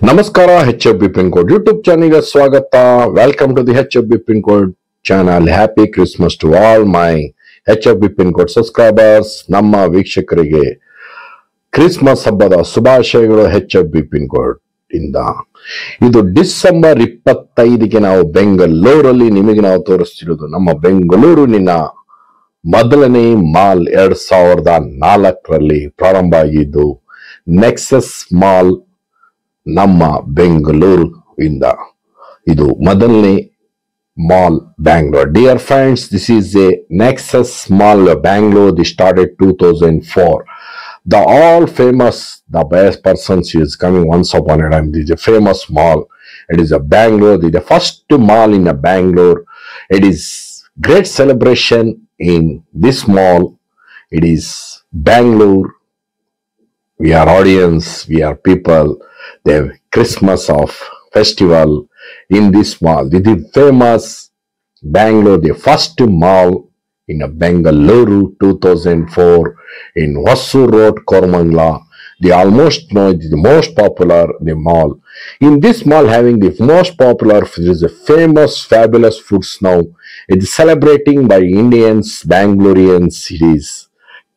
ನಮಸ್ಕಾರ HFB pin code YouTube ಚಾನೆಲ್ಗೆ ಸ್ವಾಗತ. Welcome to the HFB pin code channel. Happy Christmas to all my HFB pin code subscribers. ನಮ್ಮ ವೀಕ್ಷಕರಿಗೆ Christmas ಹಬ್ಬದ ಶುಭಾಶಯಗಳು HFB ಪಿನ್ ಕೋಡ್ ಇಂದ. ಇದು ಡಿಸೆಂಬರ್ 25ಗೆ ನಾವು ಬೆಂಗಳೂರಲ್ಲಿ ನಿಮಗೆ ನಾವು ತೋರಿಸ್ತಿರೋದು ನಮ್ಮ ಬೆಂಗಳೂರಿನ ಮೊದಲನೇ ಮಾಲ್ 2004ರಲ್ಲಿ ಪ್ರಾರಂಭ ಆಗಿದ್ದು ನೆಕ್ಸಸ್ ಮಾಲ್ ನಮ್ಮ ಬೆಂಗಳೂರು ಇಂದ. ಇದು ಮೊದಲನೇ mall Bangalore. Dear friends, this is A nexus mall Bangalore. This started 2004. The all famous, the best persons is coming once upon a time. This is a famous mall. It is a Bangalore. This is the first mall in a Bangalore. It is great celebration in this mall. It is Bangalore. We are audience, we are people. The Christmas of festival in this mall. This is famous Bangalore, the first mall in a Bengaluru 2004 in Vassur Road, Koramangala. They almost know it is the most popular the mall. In this mall having the most popular, there is a famous fabulous foods now. It is celebrating by Indians, Bangaloreans. It is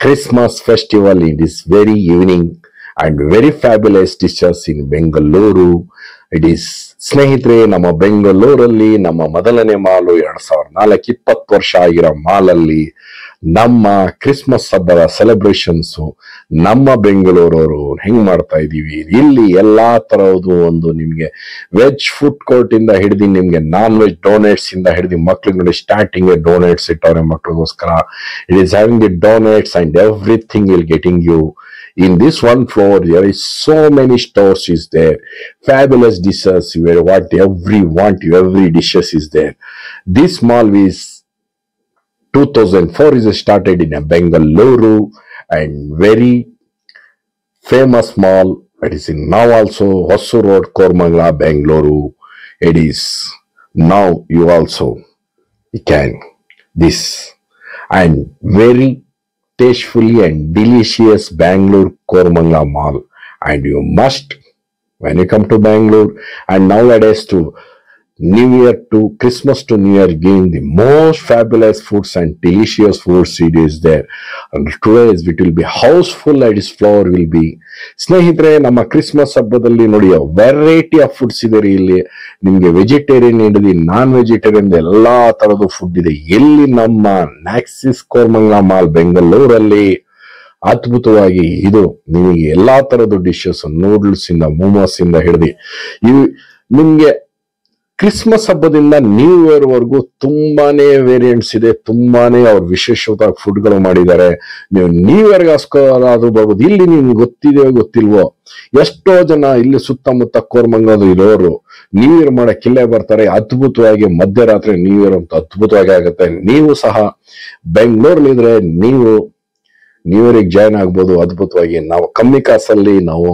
Christmas festival in this very evening and very fabulous dishes in Bengaluru. It is ಸ್ನೇಹಿತರೆ, ನಮ್ಮ ಬೆಂಗಳೂರಲ್ಲಿ ನಮ್ಮ ಮೊದಲನೇ ಮಾಲು 2004 20 ವರ್ಷ ಆಗಿರೋ ಮಾಲಲ್ಲಿ ನಮ್ಮ Christmas ಹಬ್ಬದ celebrations ನಮ್ಮ ಬೆಂಗಳೂರವರು ಹೆಂಗ್ ಮಾಡ್ತಾ ಇದೀವಿ. ಇಲ್ಲಿ ಎಲ್ಲಾ ತರಹದ್ದು ಒಂದು ನಿಮ್ಗೆ ವೆಜ್ ಫುಡ್ ಕೋರ್ಟ್ ಇಂದ ಹಿಡಿದು ನಿಮ್ಗೆ ನಾನ್ ವೆಜ್ ಡೋನೇಟ್ಸ್ ಇಂದ ಹಿಡಿದು ಮಕ್ಳಿಗೆ ನೋಡಿ ಸ್ಟಾರ್ಟಿಂಗ್ ಡೋನೇಟ್ಸ್ ಇಟ್ಟವ್ರೆ ಮಕ್ಳಿಗೋಸ್ಕರ. It is having the donuts and everything will getting you. In this one floor, there is so many stores is there. Fabulous dishes, where what every dishes is there. This mall is 2004 is started in a Bengaluru and very famous mall. It is in now also Vassur Road, Koramangala, Bengaluru. It is now you also can this and very tastefully and delicious Bangalore Koramangala Mall. And you must, when you come to Bangalore, and nowadays to New Year to Christmas to New Year, giving the most fabulous foods and delicious foods it is there. And today it will be houseful at its floor will be. ಸ್ನೇಹಿತರೆ, ನಮ್ಮ Christmas ಹಬ್ಬದಲ್ಲಿ ನೋಡಿ variety of foods ಇದೆ ಇಲ್ಲಿ. ನಿಮ್ಗೆ vegetarian ಹಿಡಿದು non vegetarian ಎಲ್ಲಾ ತರದ ಫುಡ್ ಇದೆ. ಎಲ್ಲಿ ನಮ್ಮ ನೆಕ್ಸಸ್ ಕೋರಮಂಗಲ ಮಾಲ್ ಬೆಂಗಳೂರಲ್ಲಿ ಅದ್ಭುತವಾಗಿ ಇದು ನಿಮಗೆ ಎಲ್ಲಾ ತರದ ಡಿಶಸ್, ನೂಡಲ್ಸ್ ಇಂದ ಮೋಮೋಸ್ ಇಂದ ಹಿಡಿದು ನಿಮ್ಗೆ ಕ್ರಿಸ್ಮಸ್ ಹಬ್ಬದಿಂದ ನ್ಯೂ ಇಯರ್ ವರೆಗೂ ತುಂಬಾನೇ ವೇರಿಯಂಟ್ಸ್ ಇದೆ. ತುಂಬಾನೇ ಅವ್ರು ವಿಶೇಷವಾಗಿ ಫುಡ್ಗಳು ಮಾಡಿದ್ದಾರೆ. ನೀವು ನ್ಯೂ ಇಯರ್ಗೋಸ್ಕರ ಆದ್ರೂ ಬರ್ಬೋದು. ಇಲ್ಲಿ ನಿಮ್ಗೆ ಗೊತ್ತಿದೆಯೋ ಗೊತ್ತಿಲ್ವೋ, ಎಷ್ಟೋ ಜನ ಇಲ್ಲಿ ಸುತ್ತಮುತ್ತ ಕೋರಮಂಗಲದ ಇರೋರು ನ್ಯೂ ಇಯರ್ ಮಾಡಕ್ ಇಲ್ಲೇ ಬರ್ತಾರೆ. ಅದ್ಭುತವಾಗಿ ಮಧ್ಯರಾತ್ರಿ ನ್ಯೂ ಇಯರ್ ಅಂತ ಅದ್ಭುತವಾಗಿ ಆಗುತ್ತೆ. ನೀವು ಸಹ ಬೆಂಗಳೂರಲ್ಲಿದ್ರೆ ನೀವು ನ್ಯೂ ಇಯರ್ಗೆ ಜಾಯ್ನ್ ಆಗ್ಬೋದು ಅದ್ಭುತವಾಗಿ. ನಾವು ಕಮ್ಮಿ ಕಾಸಲ್ಲಿ ನಾವು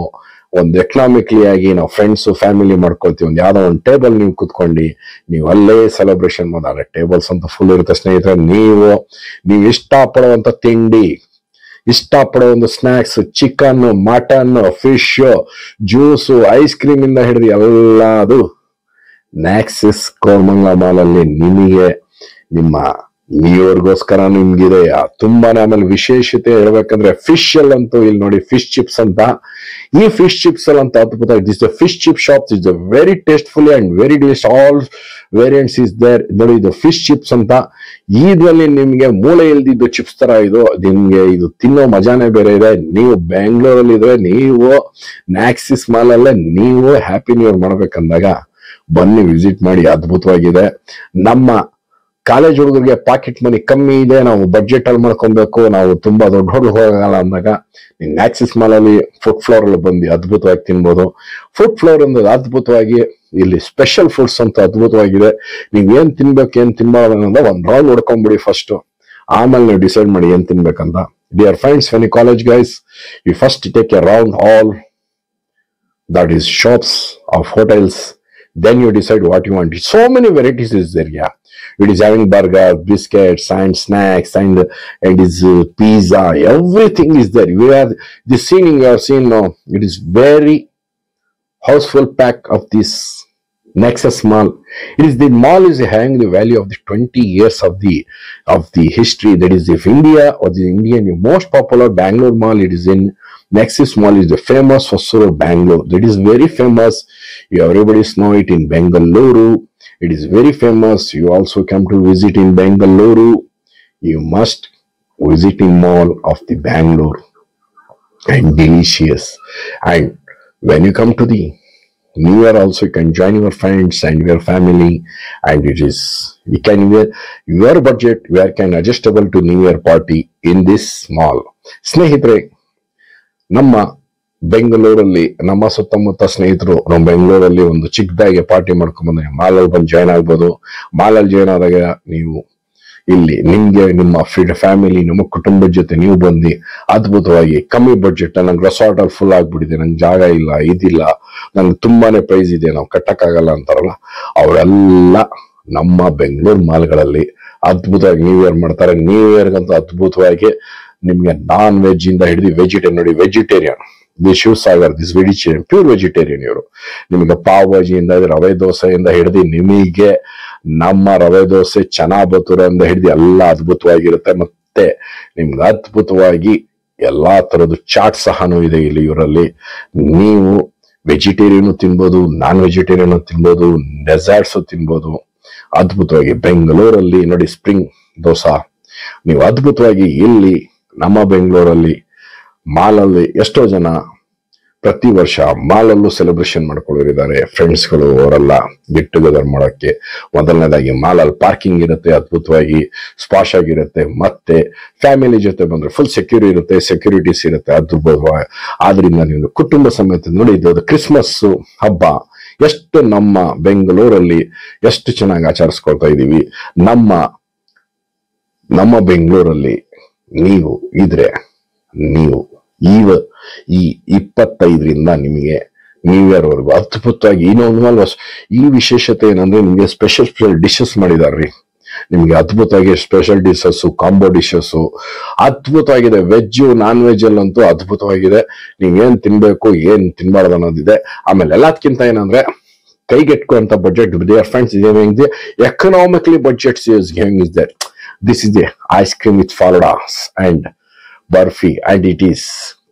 ಒಂದು ಎಕನಾಮಿಕ್ಲಿ ಆಗಿ ನಾವು ಫ್ರೆಂಡ್ಸ್ ಫ್ಯಾಮಿಲಿ ಮಾಡ್ಕೊಳ್ತೀವಿ. ಒಂದು ಯಾವ್ದೋ ಒಂದು ಟೇಬಲ್ ನೀವು ಕುತ್ಕೊಂಡು ನೀವು ಅಲ್ಲೇ ಸೆಲೆಬ್ರೇಷನ್ ಮಾಡಿದ್ರೆ ಟೇಬಲ್ಸ್ ಅಂತ ಫುಲ್ ಇರುತ್ತೆ. ಸ್ನೇಹಿತರೆ, ನೀವು ಇಷ್ಟಪಡುವಂತ ತಿಂಡಿ, ಇಷ್ಟಪಡೋ ಒಂದು snacks, chicken, mutton, fish, juice, ice cream ಇಂದ ಹಿಡಿದು ಎಲ್ಲ ಅದು ನೆಕ್ಸಸ್ ಕೋರಮಂಗಲ ಮಾಲ್ ಅಲ್ಲಿ ನಿಮಗೆ ನಿಮ್ಮ ನ್ಯೂ ಇಯರ್ಗೋಸ್ಕರ ನಿಮ್ಗಿದೆ ತುಂಬಾನೇ. ಆಮೇಲೆ ವಿಶೇಷತೆ ಹೇಳ್ಬೇಕಂದ್ರೆ ಫಿಶ್ ಅಲ್ಲಿ ಅಂತೂ ಇಲ್ಲಿ ನೋಡಿ ಫಿಶ್ ಚಿಪ್ಸ್ ಅಂತ. ಈ ಫಿಶ್ ಚಿಪ್ಸ್ ಅಲ್ಲಿ ಅಂತ ಅದ್ಭುತ. This fish chip shops is very tasteful and very delish. All variants is there. ನೋಡಿ ಇದು ಫಿಶ್ ಚಿಪ್ಸ್ ಅಂತ. ಇದ್ರಲ್ಲಿ ನಿಮ್ಗೆ ಮೂಳೆ ಇಲ್ದಿದ್ದು ಚಿಪ್ಸ್ ತರ ಇದು. ನಿಮ್ಗೆ ಇದು ತಿನ್ನೋ ಮಜಾನೇ ಬೇರೆ ಇದೆ. ನೀವು ಬೆಂಗಳೂರಲ್ಲಿ ಇದ್ರೆ ನೀವು ನೆಕ್ಸಸ್ ಮಾಲ್ ಅಲ್ಲೇ ನೀವು ಹ್ಯಾಪಿ ನ್ಯೂ ಇಯರ್ ಮಾಡ್ಬೇಕಂದಾಗ ಬನ್ನಿ ವಿಸಿಟ್ ಮಾಡಿ. ಅದ್ಭುತವಾಗಿದೆ. ನಮ್ಮ ಕಾಲೇಜ್ ಹುಡುಗರಿಗೆ ಪಾಕೆಟ್ ಮನಿ ಕಮ್ಮಿ ಇದೆ, ನಾವು ಬಡ್ಜೆಟ್ ಅಲ್ಲಿ ಮಾಡ್ಕೊಬೇಕು, ನಾವು ತುಂಬಾ ದೊಡ್ಡ ಹೋಗಲ್ಲ ಅಂದಾಗ ನೆಕ್ಸಸ್ ಮಾಲ್ ಅಲ್ಲಿ ಫುಡ್ ಫ್ಲೋರ್ ಅಲ್ಲಿ ಬಂದು ಅದ್ಭುತವಾಗಿ ತಿನ್ಬೋದು. ಫುಡ್ ಫ್ಲೋರ್ ಅಂದ್ರೆ ಅದ್ಭುತವಾಗಿ ಇಲ್ಲಿ ಸ್ಪೆಷಲ್ ಫುಡ್ಸ್ ಅಂತ ಅದ್ಭುತವಾಗಿದೆ. ನೀವ್ ಏನ್ ತಿನ್ಬೇಕು ಏನ್ ತಿನ್ಬಾರ್ದು ಅನ್ನೋದ ಒಂದ್ ರೌಂಡ್ ಹೊಡ್ಕೊಂಡ್ಬಿಡಿ ಫಸ್ಟ್. ಆಮೇಲೆ ನೀವು ಡಿಸೈಡ್ ಮಾಡಿ ಏನ್ ತಿನ್ಬೇಕಂತ. Dear friends, when you college guys, you first take a round all that is shops of hotels, then you decide what you want. So many varieties is there. Yeah, it is having burger, biscuits and snacks and is pizza, everything is there. We are the scene you have seen now, it is very houseful pack of this Nexus Mall. It is the mall is having the value of the 20 years of the history. That is, if India or the Indian most popular Bangalore mall, it is in Nexus Mall is the famous Hossuru Bangalore. That is very famous. You everybody know it in Bengaluru. It is very famous. You also come to visit in Bengaluru. You must visit in mall of the Bangalore and delicious. And when you come to the New Year also, you can join your friends and your family, and it is you can wear your budget. We are can adjustable to New Year party in this mall. ಸ್ನೇಹಿತರೆ, ನಮ್ಮ ಬೆಂಗಳೂರಲ್ಲಿ ನಮ್ಮ ಸುತ್ತಮುತ್ತ ಸ್ನೇಹಿತರು ನಮ್ಮ ಬೆಂಗಳೂರಲ್ಲಿ ಒಂದು ಚಿಕ್ಕದಾಗಿ ಪಾರ್ಟಿ ಮಾಡ್ಕೊಂಡ್ ಬಂದ್ರೆ ಮಾಲಲ್ಲಿ ಬಂದು ಜಾಯ್ನ್ ಆಗ್ಬೋದು. ಮಾಲಲ್ಲಿ ಜಾಯ್ನ್ ಆದಾಗ ನೀವು ಇಲ್ಲಿ ನಿಮ್ಗೆ ನಿಮ್ಮ ಫ್ಯಾಮಿಲಿ ನಿಮ್ಮ ಕುಟುಂಬದ ಜೊತೆ ನೀವು ಬಂದು ಅದ್ಭುತವಾಗಿ ಕಮ್ಮಿ ಬಡ್ಜೆಟ್, ನಂಗೆ ರೆಸಾರ್ಟ್ ಅಲ್ಲಿ ಫುಲ್ ಆಗ್ಬಿಟ್ಟಿದೆ, ನಂಗೆ ಜಾಗ ಇಲ್ಲ, ಇದಿಲ್ಲ, ನಂಗೆ ತುಂಬಾನೇ ಪ್ರೈಸ್ ಇದೆ, ನಾವು ಕಟ್ಟಕ್ಕಾಗಲ್ಲ ಅಂತಾರಲ್ಲ, ಅವರೆಲ್ಲ ನಮ್ಮ ಬೆಂಗಳೂರು ಮಾಲ್ಗಳಲ್ಲಿ ಅದ್ಭುತವಾಗಿ ನ್ಯೂ ಇಯರ್ ಮಾಡ್ತಾರೆ. ನ್ಯೂ ಇಯರ್ಗಂತೂ ಅದ್ಭುತವಾಗಿ ನಿಮ್ಗೆ ನಾನ್ ವೆಜ್ ಇಂದ ಹಿಡಿದು ವೆಜಿಟೇರಿಯನ್ ನೋಡಿ, vegetarian the Sivasagar this vegetarian pure vegetarian ಇವರು. ನಿಮಗೆ ಪಾವ್ ಭಾಜಿಯಿಂದ ರವೆ ದೋಸೆಯಿಂದ ಹಿಡಿದು ನಿಮಗೆ ನಮ್ಮ ರವೆ ದೋಸೆ ಚನಾ ಬತೂರ ಇಂದ ಹಿಡಿದು ಎಲ್ಲ ಅದ್ಭುತವಾಗಿರುತ್ತೆ. ಮತ್ತೆ ನಿಮ್ಗೆ ಅದ್ಭುತವಾಗಿ ಎಲ್ಲಾ ತರದ್ದು ಚಾಟ್ ಸಹನೂ ಇದೆ ಇಲ್ಲಿ ಇವರಲ್ಲಿ. ನೀವು ವೆಜಿಟೇರಿಯನ್ ತಿನ್ಬೋದು, ನಾನ್ ವೆಜಿಟೇರಿಯನ್ ತಿನ್ಬೋದು, ಡೆಸರ್ಟ್ಸ್ ತಿನ್ಬೋದು. ಅದ್ಭುತವಾಗಿ ಬೆಂಗಳೂರಲ್ಲಿ ನೋಡಿ ಸ್ಪ್ರಿಂಗ್ ದೋಸಾ, ನೀವು ಅದ್ಭುತವಾಗಿ ಇಲ್ಲಿ ನಮ್ಮ ಬೆಂಗಳೂರಲ್ಲಿ ಮಾಲಲ್ಲಿ ಎಷ್ಟೋ ಜನ ಪ್ರತಿ ವರ್ಷ ಮಾಲಲ್ಲೂ ಸೆಲೆಬ್ರೇಷನ್ ಮಾಡ್ಕೊಳ್ಳೋರಿದ್ದಾರೆ. ಫ್ರೆಂಡ್ಸ್ಗಳು ಅವರೆಲ್ಲ ಗೆಟ್ ಟುಗೆದರ್ ಮಾಡೋಕ್ಕೆ ಮೊದಲನೇದಾಗಿ ಮಾಲಲ್ಲಿ ಪಾರ್ಕಿಂಗ್ ಇರುತ್ತೆ, ಅದ್ಭುತವಾಗಿ ಸ್ಪಾಶ್ ಆಗಿರುತ್ತೆ. ಮತ್ತೆ ಫ್ಯಾಮಿಲಿ ಜೊತೆ ಬಂದ್ರೆ ಫುಲ್ ಸೆಕ್ಯೂರಿಟೀಸ್ ಇರುತ್ತೆ ಅದ್ಭುತವಾಗಿ. ಆದ್ರಿಂದ ನೀವು ಕುಟುಂಬ ಸಮೇತ ನೋಡಿ, ಇದು ಕ್ರಿಸ್ಮಸ್ ಹಬ್ಬ ಎಷ್ಟು ನಮ್ಮ ಬೆಂಗಳೂರಲ್ಲಿ ಎಷ್ಟು ಚೆನ್ನಾಗಿ ಆಚರಿಸ್ಕೊಳ್ತಾ ಇದೀವಿ. ನಮ್ಮ ಬೆಂಗಳೂರಲ್ಲಿ ನೀವು ಇದ್ರೆ ನೀವು ಈ 25ರಿಂದ ನಿಮಗೆ ನ್ಯೂ ಇಯರ್ ವರೆಗೂ ಅದ್ಭುತವಾಗಿ ಇನ್ನೊಂದು ಈ ವಿಶೇಷತೆ ಏನಂದ್ರೆ ನಿಮಗೆ ಸ್ಪೆಷಲ್ ಡಿಶಸ್ ಮಾಡಿದಾರ್ರಿ. ನಿಮ್ಗೆ ಅದ್ಭುತವಾಗಿ ಸ್ಪೆಷಲ್ ಡಿಶಸ್, ಕಾಂಬೋ ಡಿಶಸ್ ಅದ್ಭುತವಾಗಿದೆ. ವೆಜ್ ನಾನ್ ವೆಜ್ ಅಲ್ಲಂತೂ ಅದ್ಭುತವಾಗಿದೆ. ನೀವ್ ಏನ್ ತಿನ್ಬೇಕು ಏನ್ ತಿನ್ಬಾರ್ದು ಅನ್ನೋದಿದೆ. ಆಮೇಲೆ ಎಲ್ಲದಕ್ಕಿಂತ ಏನಂದ್ರೆ ಕೈಗೆಟ್ಕುವಂತ ಬಜೆಟ್ ದೇರ್ ಫ್ರೆಂಡ್ಸ್ ಇದೆ. Economically budget is giving is that. This is the ice cream with faladas and burfi, and it is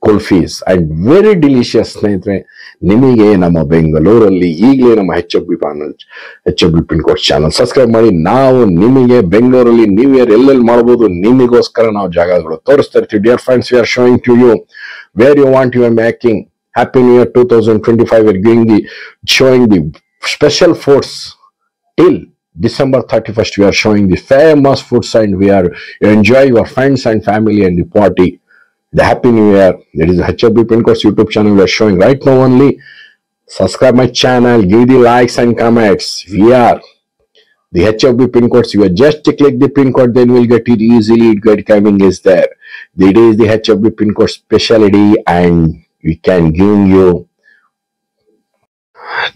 kulfis and very delicious. ಸ್ನೇಹಿತರೆ, ನಿಮಗೆ ನಮ್ಮ ಬೆಂಗಳೂರಲ್ಲಿ ಈಗಲೇ ನಮ್ಮ HFB pin code channel subscribe ಮಾಡಿ. ನಾವು ನಿಮಗೆ ಬೆಂಗಳೂರಲ್ಲಿ ನ್ಯೂ ಇಯರ್ ಎಲ್ಲೆಲ್ಲಿ ಮಾಡಬಹುದು ನಿಮಗೋಸ್ಕರ ನಾವು ಜಾಗಗಳು ತೋರಿಸ್ತಾ ಇರ್ತೀವಿ. Dear friends, we are showing to you where you want you are making happy new year 2025. we are showing the special foods till December 31st. We are showing the famous foods and we are enjoy your friends and family and the party. The Happy New Year. That is the HFB Pin Codes YouTube channel we are showing right now only. Subscribe my channel, give the likes and comments. We are the HFB Pin Codes. You just click the pin code, then we'll get it easily. Get coming is there. That is the HFB Pin Code specialty, and we can give you.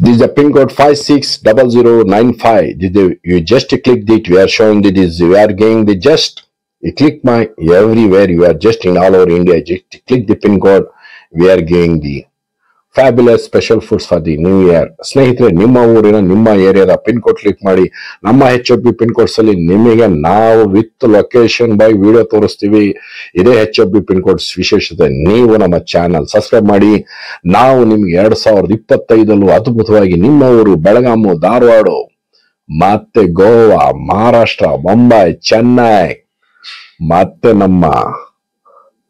This is the pin code 560095. You just click it. We are showing this. We are getting the just. You click my everywhere. You are just in all over India. Just click the pin code. We are getting the fabulous special foods for the new year. ಸ್ನೇಹಿತರೆ, ನಿಮ್ಮ ಊರಿನ ನಿಮ್ಮ ಏರಿಯಾದ pin code click ಮಾಡಿ. ನಮ್ಮ HFB pin codes ಅಲ್ಲಿ ನಿಮಗೆ ನಾವು with location by video ತೋರಿಸ್ತೀವಿ. ಇದೇ HFB ಪಿನ್ ಕೋಡ್ಸ್ ವಿಶೇಷತೆ. ನೀವು ನಮ್ಮ ಚಾನಲ್ ಸಬ್ಸ್ಕ್ರೈಬ್ ಮಾಡಿ. ನಾವು ನಿಮ್ಗೆ 2025 ಅದ್ಭುತವಾಗಿ ನಿಮ್ಮ ಊರು ಬೆಳಗಾಮು, ಧಾರವಾಡ, ಮತ್ತೆ ಗೋವಾ, ಮಹಾರಾಷ್ಟ್ರ, ಮುಂಬೈ, ಚೆನ್ನೈ, ಮತ್ತೆ ನಮ್ಮ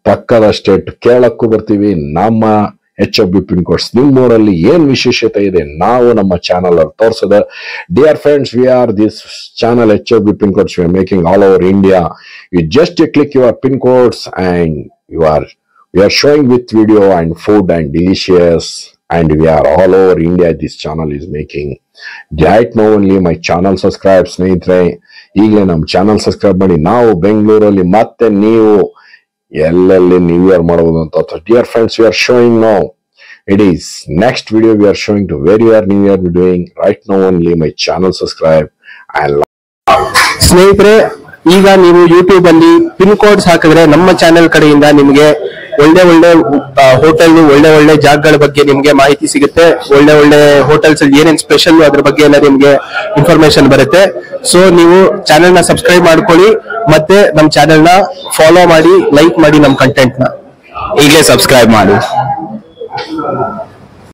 ಪಕ್ಕದ ಸ್ಟೇಟ್ ಕೇರಳಕ್ಕೂ ಬರ್ತೀವಿ. ನಮ್ಮ HFB ಪಿನ್ ಕೋಡ್ಸ್ ನಿಮ್ಮೂರಲ್ಲಿ ಏನ್ ವಿಶೇಷತೆ ಇದೆ ನಾವು ನಮ್ಮ ಚಾನಲ್ ಅಲ್ಲಿ ತೋರಿಸೋದು. Dear friends, we are this channel HFB pin codes we are making all over India. You just click your pin codes and we are showing with video and food and delicious, and we are all over India. This channel is making right now only. My channel subscribe ಸ್ನೇಹಿತರೆ, ಈಗಲೇ ನಮ್ಮ channel subscribe ಮಾಡಿ. ನಾವು ಬೆಂಗಳೂರಲ್ಲಿ ಮತ್ತೆ ನೀವು ಎಲ್ಲೆಲ್ಲಿ new year ಮಾಡಬಹುದು ಅಂತ. Dear friends, we are showing now. It is next video we are showing to where you are new year doing right now only. My channel subscribe and ಸ್ನೇಹಿತರೆ, ಈಗ ನೀವು ಯೂಟ್ಯೂಬ್ ಅಲ್ಲಿ ಪಿನ್ ಕೋಡ್ಸ್ ಹಾಕಿದ್ರೆ ನಮ್ಮ channel ಕಡೆಯಿಂದ ನಿಮಗೆ ಒಳ್ಳೆ ಒಳ್ಳೆ ಹೋಟೆಲ್, ಒಳ್ಳೆ ಒಳ್ಳೆ ಜಾಗಗಳ ಬಗ್ಗೆ ನಿಮ್ಗೆ ಮಾಹಿತಿ ಸಿಗುತ್ತೆ. ಒಳ್ಳೆ ಒಳ್ಳೆ ಹೋಟೆಲ್ಸ್ ಅಲ್ಲಿ ಏನೇನ್ ಸ್ಪೆಷಲ್ ಅದ್ರ ಬಗ್ಗೆ ಎಲ್ಲ ನಿಮ್ಗೆ ಇನ್ಫಾರ್ಮೇಶನ್ ಬರುತ್ತೆ. ಸೊ ನೀವು ಚಾನೆಲ್ ನ ಸಬ್ಸ್ಕ್ರೈಬ್ ಮಾಡ್ಕೊಳ್ಳಿ, ಮತ್ತೆ ನಮ್ ಚಾನೆಲ್ ನ ಫಾಲೋ ಮಾಡಿ, ಲೈಕ್ ಮಾಡಿ ನಮ್ ಕಂಟೆಂಟ್ ನ. ಈಗಲೇ ಸಬ್ಸ್ಕ್ರೈಬ್ ಮಾಡಿ.